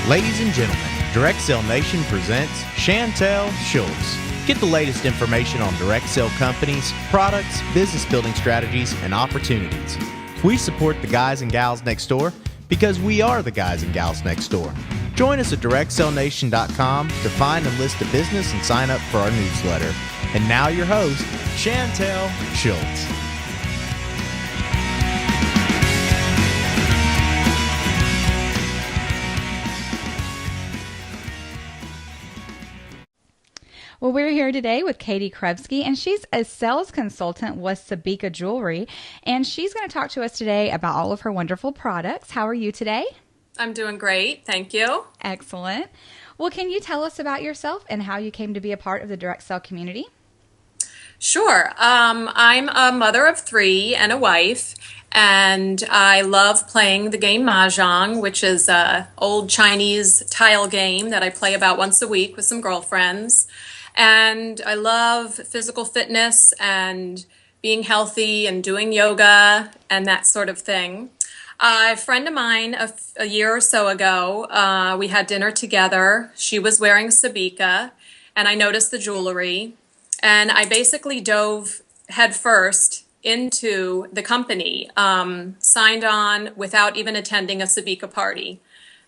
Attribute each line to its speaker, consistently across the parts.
Speaker 1: Ladies and gentlemen, Direct Sale Nation presents Chantel Schultz. Get the latest information on direct sale companies, products, business building strategies, and opportunities. We support the guys and gals next door because we are the guys and gals next door. Join us at directsalenation.com to find and list a business and sign up for our newsletter. And now your host, Chantel Schultz.
Speaker 2: Well, we're here today with Katy Krevsky, and she's a sales consultant with Sabika Jewelry, and she's going to talk to us today about all of her wonderful products. How are you today?
Speaker 3: I'm doing great. Thank you.
Speaker 2: Excellent. Well, can you tell us about yourself and how you came to be a part of the direct sale community?
Speaker 3: Sure. I'm a mother of three and a wife, and I love playing the game Mahjong, which is an old Chinese tile game that I play about once a week with some girlfriends. And I love physical fitness and being healthy and doing yoga and that sort of thing. A friend of mine a year or so ago, we had dinner together. She was wearing Sabika, and I noticed the jewelry. And I basically dove headfirst into the company, signed on without even attending a Sabika party.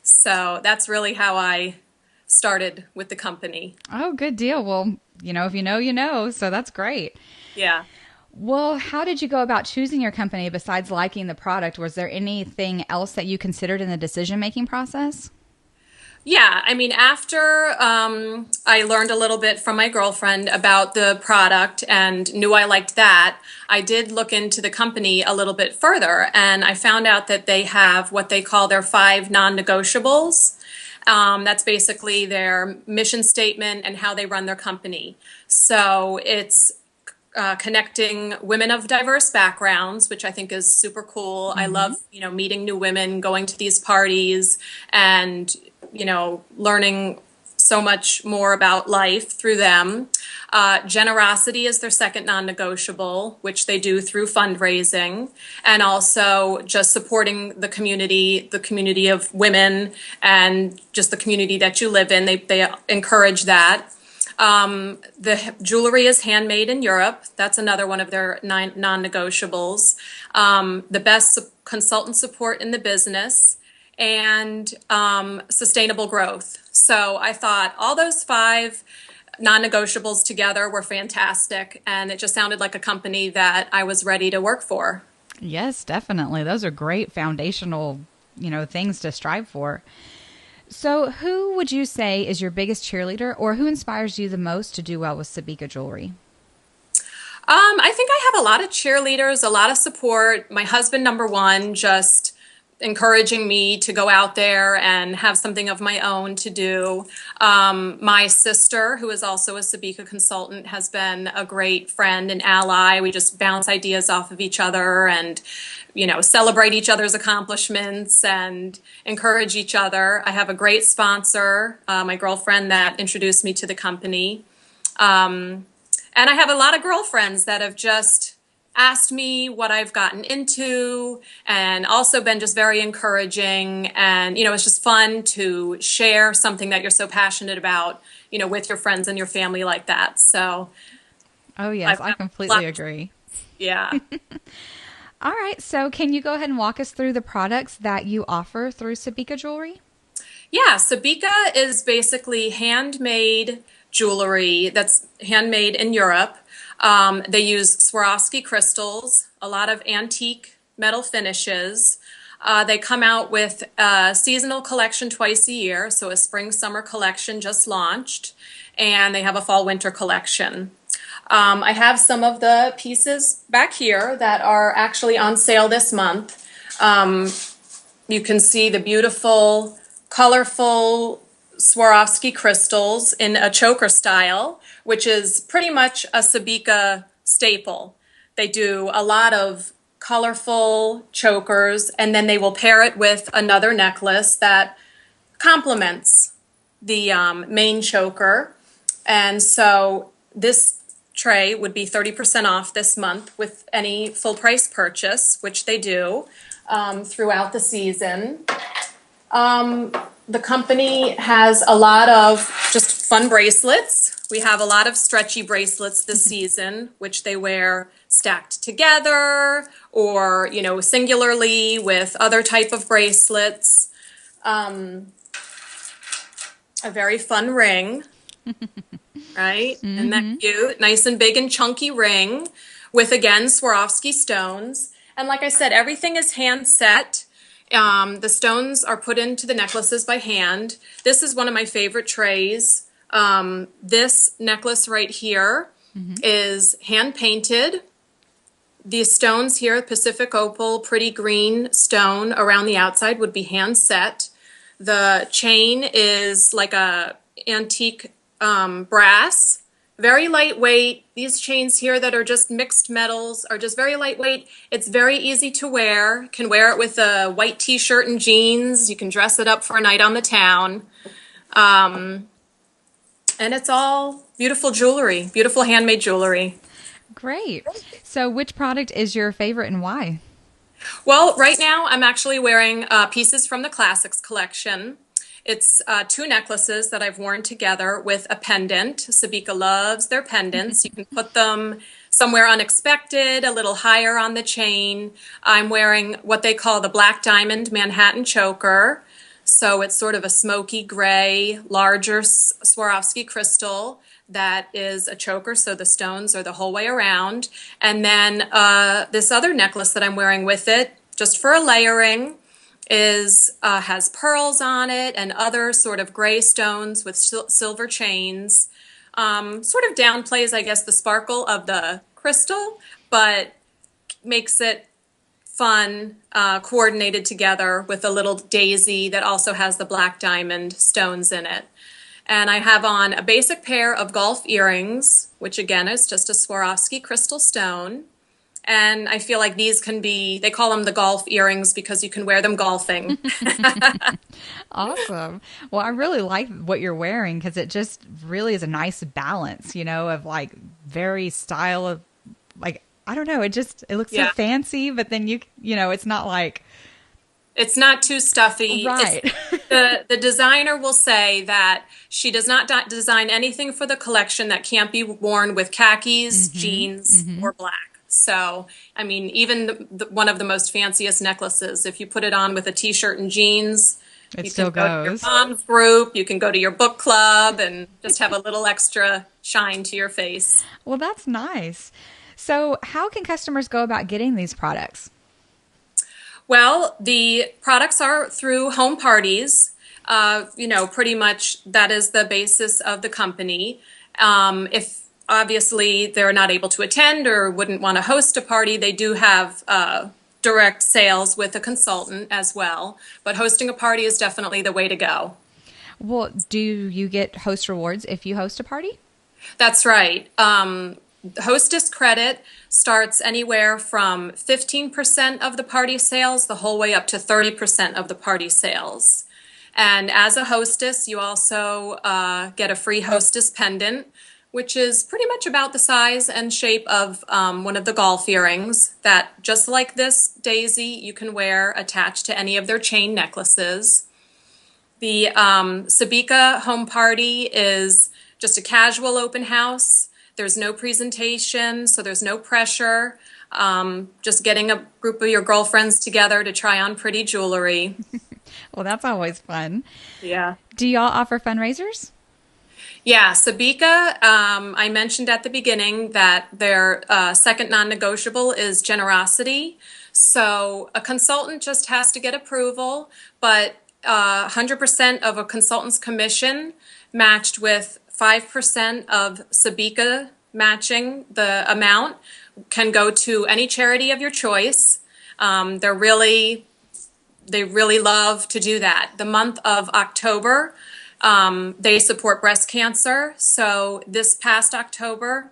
Speaker 3: So that's really how I started with the company.
Speaker 2: Oh, good deal. Well, if you know, you know. So that's great.
Speaker 3: Yeah.
Speaker 2: Well, how did you go about choosing your company besides liking the product? Was there anything else that you considered in the decision-making process?
Speaker 3: Yeah, I mean, after I learned a little bit from my girlfriend about the product and knew I liked that, I did look into the company a little bit further, and I found out that they have what they call their 5 non-negotiables. That's basically their mission statement and how they run their company. So it's connecting women of diverse backgrounds, which I think is super cool. Mm-hmm. I love, meeting new women, going to these parties, and learning so much more about life through them. Generosity is their second non-negotiable, which they do through fundraising, and also just supporting the community of women, and just the community that you live in. They encourage that. The jewelry is handmade in Europe. That's another one of their non-negotiables. The best consultant support in the business, and sustainable growth. So I thought all those 5 non-negotiables together were fantastic, and it just sounded like a company that I was ready to work for.
Speaker 2: Yes, definitely. Those are great foundational, things to strive for. So who would you say is your biggest cheerleader, or who inspires you the most to do well with Sabika Jewelry?
Speaker 3: I think I have a lot of cheerleaders, a lot of support. My husband, number one, just encouraging me to go out there and have something of my own to do. My sister, who is also a Sabika consultant, has been a great friend and ally. We just bounce ideas off of each other and, celebrate each other's accomplishments and encourage each other. I have a great sponsor, my girlfriend, that introduced me to the company. And I have a lot of girlfriends that have just asked me what I've gotten into, and also been just very encouraging. And, it's just fun to share something that you're so passionate about, with your friends and your family like that. So.
Speaker 2: Oh, yes, I completely agree.
Speaker 3: Yeah.
Speaker 2: All right. So can you go ahead and walk us through the products that you offer through Sabika Jewelry?
Speaker 3: Yeah. Sabika is basically handmade jewelry that's handmade in Europe. They use Swarovski crystals, a lot of antique metal finishes. They come out with a seasonal collection twice a year, so a spring-summer collection just launched, and they have a fall-winter collection. I have some of the pieces back here that are actually on sale this month. You can see the beautiful, colorful Swarovski crystals in a choker style, which is pretty much a Sabika staple. They do a lot of colorful chokers, and then they will pair it with another necklace that complements the main choker. And so this tray would be 30% off this month with any full price purchase, which they do throughout the season. the company has a lot of just fun bracelets. We have a lot of stretchy bracelets this season, which they wear stacked together or, singularly with other type of bracelets. A very fun ring, right? Isn't that cute? Nice and big and chunky ring with, again, Swarovski stones. And like I said, everything is hand set. The stones are put into the necklaces by hand. This is one of my favorite trays. This necklace right here is hand painted. These stones here, Pacific Opal, pretty green stone around the outside would be hand set. The chain is like a antique brass, very lightweight. These chains here that are just mixed metals are just very lightweight. It's very easy to wear. Can wear it with a white t-shirt and jeans. You can dress it up for a night on the town. And it's all beautiful jewelry, beautiful handmade jewelry.
Speaker 2: Great. So which product is your favorite and why?
Speaker 3: Well, right now I'm actually wearing pieces from the Classics collection. It's 2 necklaces that I've worn together with a pendant. Sabika loves their pendants. You can put them somewhere unexpected, a little higher on the chain. I'm wearing what they call the Black Diamond Manhattan Choker. So it's sort of a smoky gray, larger Swarovski crystal that is a choker, so the stones are the whole way around. And then this other necklace that I'm wearing with it, just for a layering, has pearls on it and other sort of gray stones with silver chains. Sort of downplays, I guess, the sparkle of the crystal, but makes it fun, coordinated together with a little daisy that also has the black diamond stones in it. And I have on a basic pair of golf earrings, which again is just a Swarovski crystal stone. And I feel like these can be, they call them the golf earrings because you can wear them golfing.
Speaker 2: Awesome. Well, I really like what you're wearing because it just really is a nice balance, of like very style of like, I don't know. It looks so fancy, but then it's not like.
Speaker 3: It's not too stuffy.
Speaker 2: Right.
Speaker 3: The designer will say that she does not design anything for the collection that can't be worn with khakis, jeans, or black. So, I mean, even one of the most fanciest necklaces, if you put it on with a t-shirt and jeans,
Speaker 2: it still goes.
Speaker 3: To your mom's group, you can go to your book club and just have a little extra shine to your face.
Speaker 2: Well, that's nice. So how can customers go about getting these products?
Speaker 3: Well, the products are through home parties. Pretty much that is the basis of the company. If obviously they're not able to attend or wouldn't want to host a party, they do have direct sales with a consultant as well. But hosting a party is definitely the way to go.
Speaker 2: Well, do you get host rewards if you host a party?
Speaker 3: That's right. Hostess credit starts anywhere from 15% of the party sales the whole way up to 30% of the party sales. And as a hostess, you also get a free hostess pendant, which is pretty much about the size and shape of one of the golf earrings that, just like this daisy, you can wear attached to any of their chain necklaces. The Sabika home party is just a casual open house. There's no presentation, so there's no pressure. Just getting a group of your girlfriends together to try on pretty jewelry.
Speaker 2: Well, that's always fun.
Speaker 3: Yeah.
Speaker 2: Do y'all offer fundraisers?
Speaker 3: Yeah, Sabika, I mentioned at the beginning that their second non-negotiable is generosity. So a consultant just has to get approval, but 100% of a consultant's commission matched with 5% of Sabika matching the amount can go to any charity of your choice. They really love to do that. The month of October, they support breast cancer. So this past October,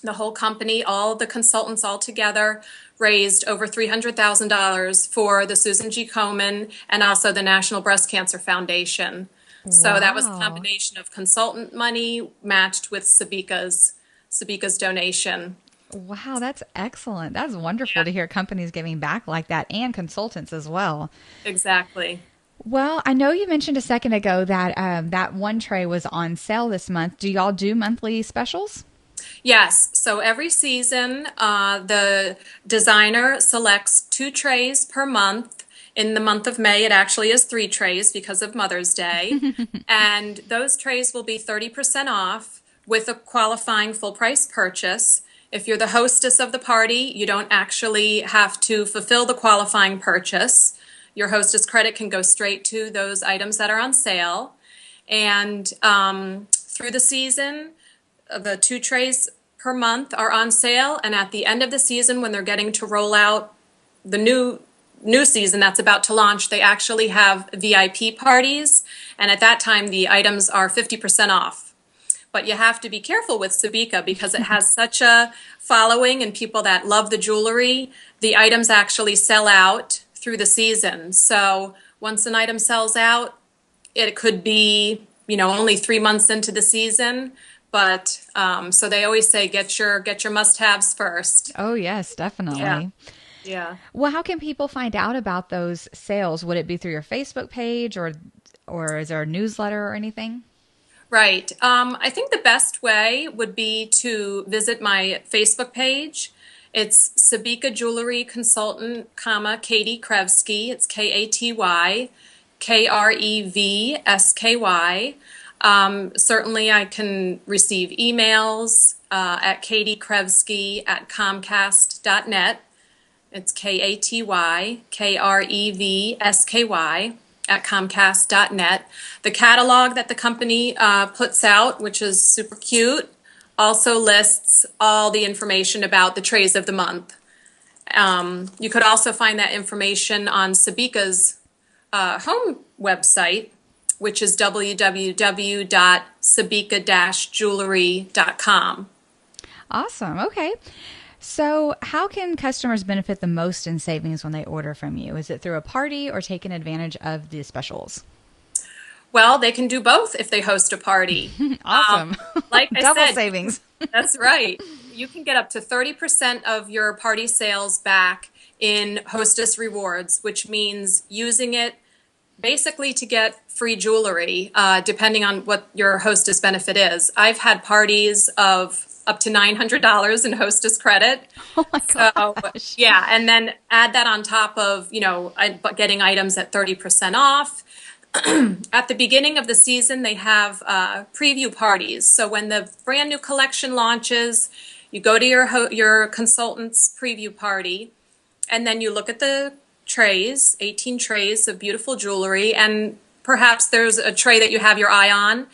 Speaker 3: the whole company, all the consultants all together, raised over $300,000 for the Susan G. Komen and also the National Breast Cancer Foundation. Wow. So that was a combination of consultant money matched with Sabika's donation.
Speaker 2: Wow, that's excellent. That's wonderful to hear companies giving back like that and consultants as well.
Speaker 3: Exactly.
Speaker 2: Well, I know you mentioned a second ago that that one tray was on sale this month. Do y'all do monthly specials?
Speaker 3: Yes, so every season, the designer selects 2 trays per month. In the month of May, it actually is 3 trays because of Mother's Day. And those trays will be 30% off with a qualifying full price purchase. If you're the hostess of the party, you don't actually have to fulfill the qualifying purchase. Your hostess credit can go straight to those items that are on sale. And through the season, the 2 trays per month are on sale. And at the end of the season, when they're getting to roll out the new season that's about to launch, they actually have VIP parties. And at that time, the items are 50% off. But you have to be careful with Sabika because it has such a following and people that love the jewelry. The items actually sell out through the season. So once an item sells out, it could be, only 3 months into the season. But so they always say get your must-haves first.
Speaker 2: Oh, yes, definitely.
Speaker 3: Yeah.
Speaker 2: Well, how can people find out about those sales? Would it be through your Facebook page or is there a newsletter or anything?
Speaker 3: Right. I think the best way would be to visit my Facebook page. It's Sabika Jewelry Consultant, Katy Krevsky. It's KatyKrevsky. Certainly I can receive emails at katykrevsky@comcast.net. It's KatyKrevsky@comcast.net. The catalog that the company puts out, which is super cute, also lists all the information about the trays of the month. You could also find that information on Sabika's home website, which is www.sabika-jewelry.com.
Speaker 2: Awesome. Okay. So how can customers benefit the most in savings when they order from you? Is it through a party or taking advantage of the specials?
Speaker 3: Well, they can do both if they host a party.
Speaker 2: Awesome.
Speaker 3: Like I
Speaker 2: Double
Speaker 3: said,
Speaker 2: savings.
Speaker 3: That's right. You can get up to 30% of your party sales back in hostess rewards, which means using it basically to get free jewelry, depending on what your hostess benefit is. I've had parties of up to $900 in hostess credit.
Speaker 2: Oh my gosh.
Speaker 3: Yeah, and then add that on top of, getting items at 30% off. At the beginning of the season, they have preview parties. So when the brand new collection launches, you go to your consultant's preview party, and then you look at the trays, 18 trays of beautiful jewelry, and perhaps there's a tray that you have your eye on.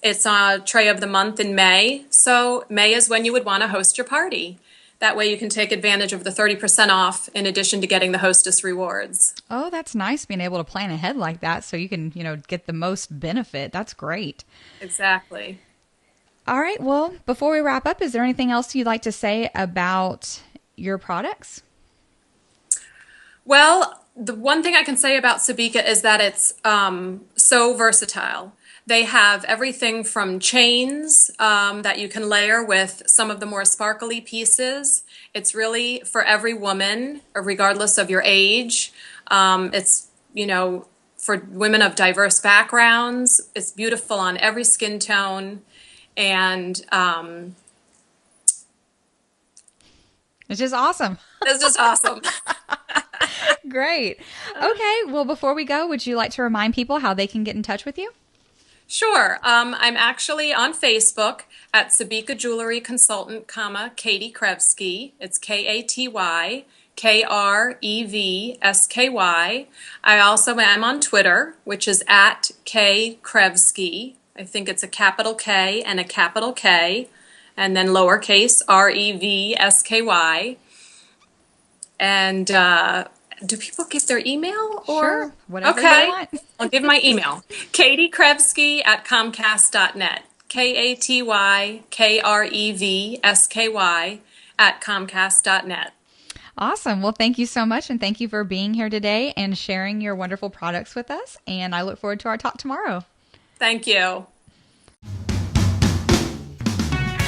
Speaker 3: It's a tray of the month in May. So May is when you would want to host your party. That way you can take advantage of the 30% off in addition to getting the hostess rewards.
Speaker 2: Oh, that's nice being able to plan ahead like that so you can, get the most benefit. That's great.
Speaker 3: Exactly.
Speaker 2: All right. Well, before we wrap up, is there anything else you'd like to say about your products?
Speaker 3: Well, the one thing I can say about Sabika is that it's so versatile. They have everything from chains that you can layer with some of the more sparkly pieces. It's really for every woman, regardless of your age. It's, for women of diverse backgrounds. It's beautiful on every skin tone. And
Speaker 2: it's just awesome.
Speaker 3: It's just awesome.
Speaker 2: Great. Okay. Well, before we go, would you like to remind people how they can get in touch with you?
Speaker 3: Sure. I'm actually on Facebook at Sabika Jewelry Consultant, Katy Krevsky. It's KatyKrevsky. I also am on Twitter, which is at @KKrevsky. I think it's a capital K and a capital K, and then lowercase REVSKY. And do people give their email? Or?
Speaker 2: Sure, whatever
Speaker 3: okay.
Speaker 2: you want.
Speaker 3: I'll give my email. katykrevsky@comcast.net. KatyKrevsky@comcast.net.
Speaker 2: Awesome. Well, thank you so much. And thank you for being here today and sharing your wonderful products with us. And I look forward to our talk tomorrow.
Speaker 3: Thank you.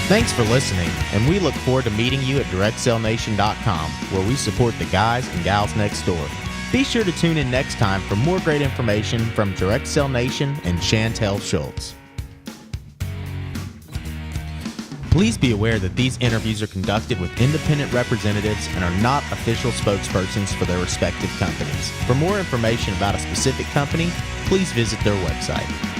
Speaker 1: Thanks for listening, and we look forward to meeting you at directsellnation.com, where we support the guys and gals next door. Be sure to tune in next time for more great information from Direct Sell Nation and Chantel Schultz. Please be aware that these interviews are conducted with independent representatives and are not official spokespersons for their respective companies. For more information about a specific company, please visit their website.